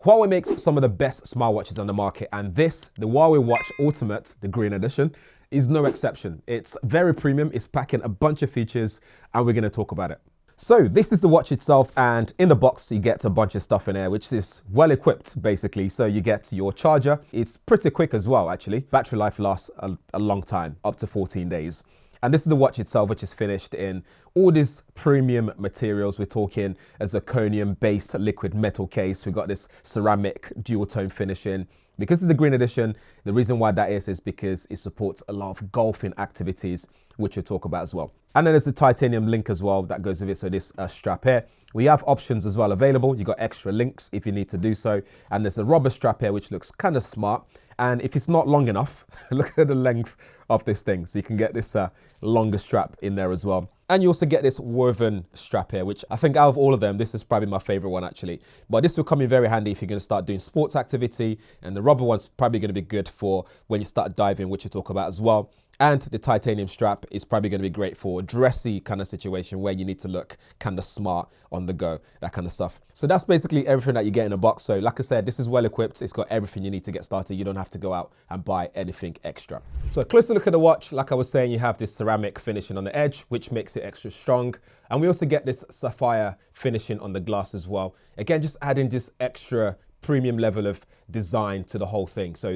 Huawei makes some of the best smartwatches on the market, and this, the Huawei Watch Ultimate, the green edition, is no exception. It's very premium, it's packing a bunch of features, and we're gonna talk about it. So this is the watch itself, and in the box you get a bunch of stuff in here, which is well equipped basically. So you get your charger. It's pretty quick as well, actually. Battery life lasts a long time, up to 14 days. And this is the watch itself, which is finished in all these premium materials. We're talking a zirconium-based liquid metal case. We've got this ceramic dual tone finishing. Because it's the green edition, the reason why that is because it supports a lot of golfing activities, which we'll talk about as well. And then there's the titanium link as well that goes with it. So this strap here. We have options as well available. You got extra links if you need to do so. And there's a rubber strap here, which looks kind of smart. And if it's not long enough, look at the length of this thing. So you can get this longer strap in there as well. And you also get this woven strap here, which I think out of all of them, this is probably my favorite one actually. But this will come in very handy if you're going to start doing sports activity. And the rubber one's probably going to be good for when you start diving, which we'll talk about as well. And the titanium strap is probably going to be great for a dressy kind of situation where you need to look kind of smart on the go, that kind of stuff. So that's basically everything that you get in a box. So like I said, this is well equipped. It's got everything you need to get started. You don't have to go out and buy anything extra. So a closer look at the watch. Like I was saying, you have this ceramic finishing on the edge, which makes it extra strong. And we also get this sapphire finishing on the glass as well. Again, just adding this extra premium level of design to the whole thing. So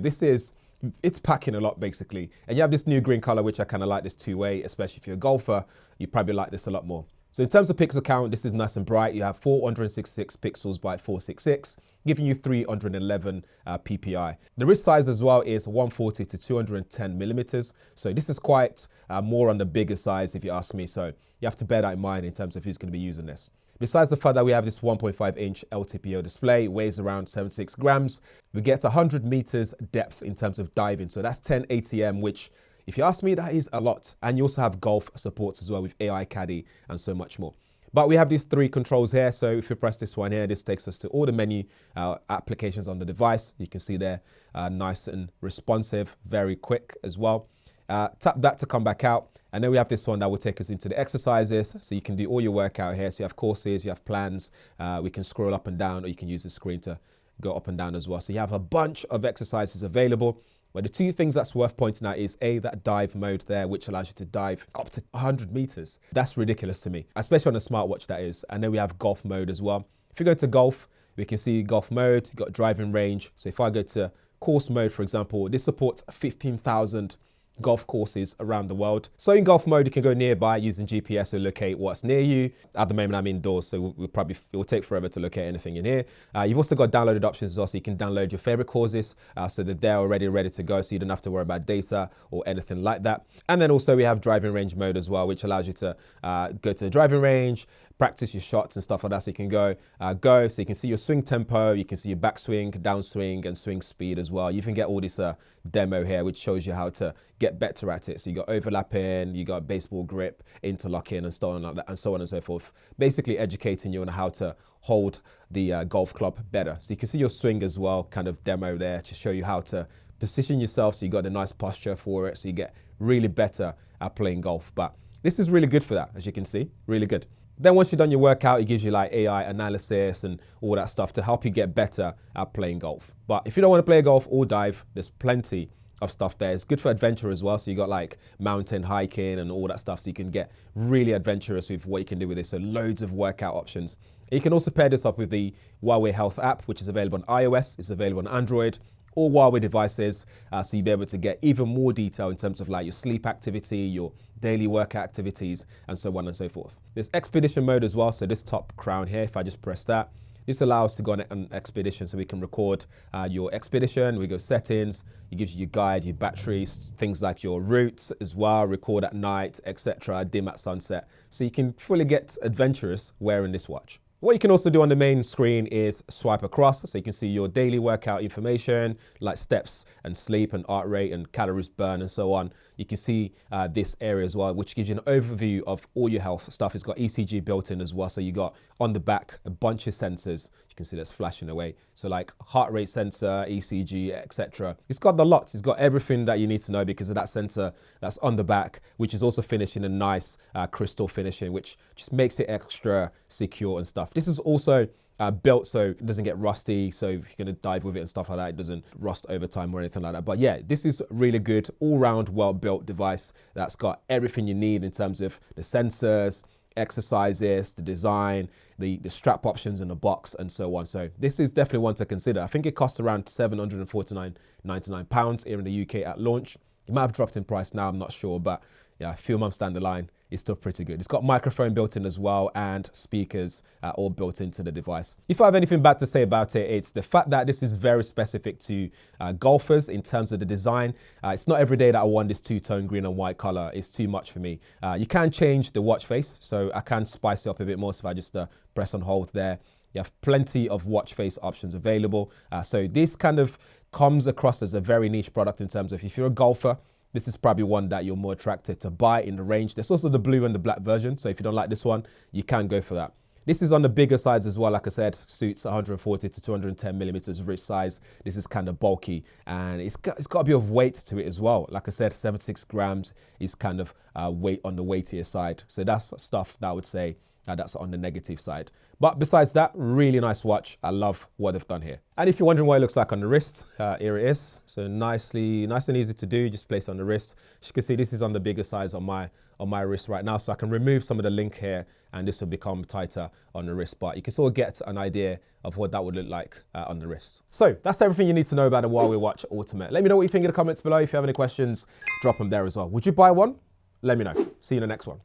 it's packing a lot basically. And you have this new green color, which I kind of like, this two-way, especially if you're a golfer, you probably like this a lot more. So in terms of pixel count, this is nice and bright. You have 466 pixels by 466, giving you 311 ppi. The wrist size as well is 140 to 210 millimeters. So this is quite more on the bigger size if you ask me. So you have to bear that in mind in terms of who's going to be using this. Besides the fact that we have this 1.5-inch LTPO display, weighs around 76 grams, we get 100 meters depth in terms of diving. So that's 10 ATM, which if you ask me, that is a lot. And you also have golf supports as well with AI Caddy and so much more. But we have these three controls here. So if you press this one here, this takes us to all the menu applications on the device. You can see they're nice and responsive, very quick as well. Tap that to come back out. And then we have this one that will take us into the exercises. So you can do all your workout here. So you have courses, you have plans. We can scroll up and down, or you can use the screen to go up and down as well. So you have a bunch of exercises available. But the two things that's worth pointing out is that dive mode there, which allows you to dive up to 100 meters. That's ridiculous to me, especially on a smartwatch that is. And then we have golf mode as well. If you go to golf, we can see golf mode, you've got driving range. So if I go to course mode, for example, this supports 15,000 golf courses around the world. So in golf mode, you can go nearby using GPS to locate what's near you. At the moment, I'm indoors, so it will take forever to locate anything in here. You've also got downloaded options as well, so you can download your favorite courses so that they're already ready to go, so you don't have to worry about data or anything like that. And then also we have driving range mode as well, which allows you to go to the driving range, practice your shots and stuff like that. So you can go so you can see your swing tempo, you can see your backswing, downswing, and swing speed as well. You can get all this demo here, which shows you how to get better at it. So you got overlapping, you got baseball grip, interlocking, and so on like that, and so on and so forth. Basically educating you on how to hold the golf club better. So you can see your swing as well, kind of demo there to show you how to position yourself. So you got a nice posture for it. So you get really better at playing golf. But this is really good for that, as you can see, really good. Then once you've done your workout, it gives you like AI analysis and all that stuff to help you get better at playing golf. But if you don't want to play golf or dive, there's plenty of stuff there. It's good for adventure as well. So you got like mountain hiking and all that stuff. So you can get really adventurous with what you can do with this. So loads of workout options. You can also pair this up with the Huawei Health app, which is available on iOS. It's available on Android, all Huawei devices, so you'll be able to get even more detail in terms of like your sleep activity, your daily workout activities, and so on and so forth. There's expedition mode as well. So this top crown here, if I just press that, this allows us to go on an expedition, so we can record your expedition. We go settings, it gives you your guide, your batteries, things like your routes as well, record at night, etc., dim at sunset. So you can fully get adventurous wearing this watch. What you can also do on the main screen is swipe across, so you can see your daily workout information, like steps and sleep and heart rate and calories burned and so on. You can see this area as well, which gives you an overview of all your health stuff. It's got ECG built in as well, so you got on the back a bunch of sensors. You can see that's flashing away. So like heart rate sensor, ECG, etc. It's got the lots. It's got everything that you need to know because of that sensor that's on the back, which is also finished in a nice crystal finishing, which just makes it extra secure and stuff. stuff. This is also built so it doesn't get rusty. So if you're gonna dive with it and stuff like that, it doesn't rust over time or anything like that. But yeah, this is really good, all-round, well-built device that's got everything you need in terms of the sensors, exercises, the design, the strap options in the box, and so on. So this is definitely one to consider. I think it costs around £749.99 here in the UK at launch. It might have dropped in price now, I'm not sure, but yeah, a few months down the line, it's still pretty good. It's got microphone built in as well and speakers all built into the device. If I have anything bad to say about it, it's the fact that this is very specific to golfers in terms of the design. It's not every day that I want this two-tone green and white color. It's too much for me. You can change the watch face, so I can spice it up a bit more. So if I just press and hold there, you have plenty of watch face options available. So this kind of comes across as a very niche product in terms of if you're a golfer, this is probably one that you're more attracted to buy in the range. There's also the blue and the black version. So if you don't like this one, you can go for that. This is on the bigger size as well. Like I said, suits 140 to 210 millimeters wrist size. This is kind of bulky and it's got a bit of weight to it as well. Like I said, 76 grams is kind of weight on the weightier side. So that's stuff that I would say that's on the negative side. But besides that, really nice watch. I love what they've done here. And if you're wondering what it looks like on the wrist, here it is. So nice and easy to do. Just place it on the wrist. As you can see, this is on the bigger size on my wrist right now. So I can remove some of the link here and this will become tighter on the wrist. But you can sort of get an idea of what that would look like on the wrist. So that's everything you need to know about the Huawei Watch Ultimate. Let me know what you think in the comments below. If you have any questions, drop them there as well. Would you buy one? Let me know. See you in the next one.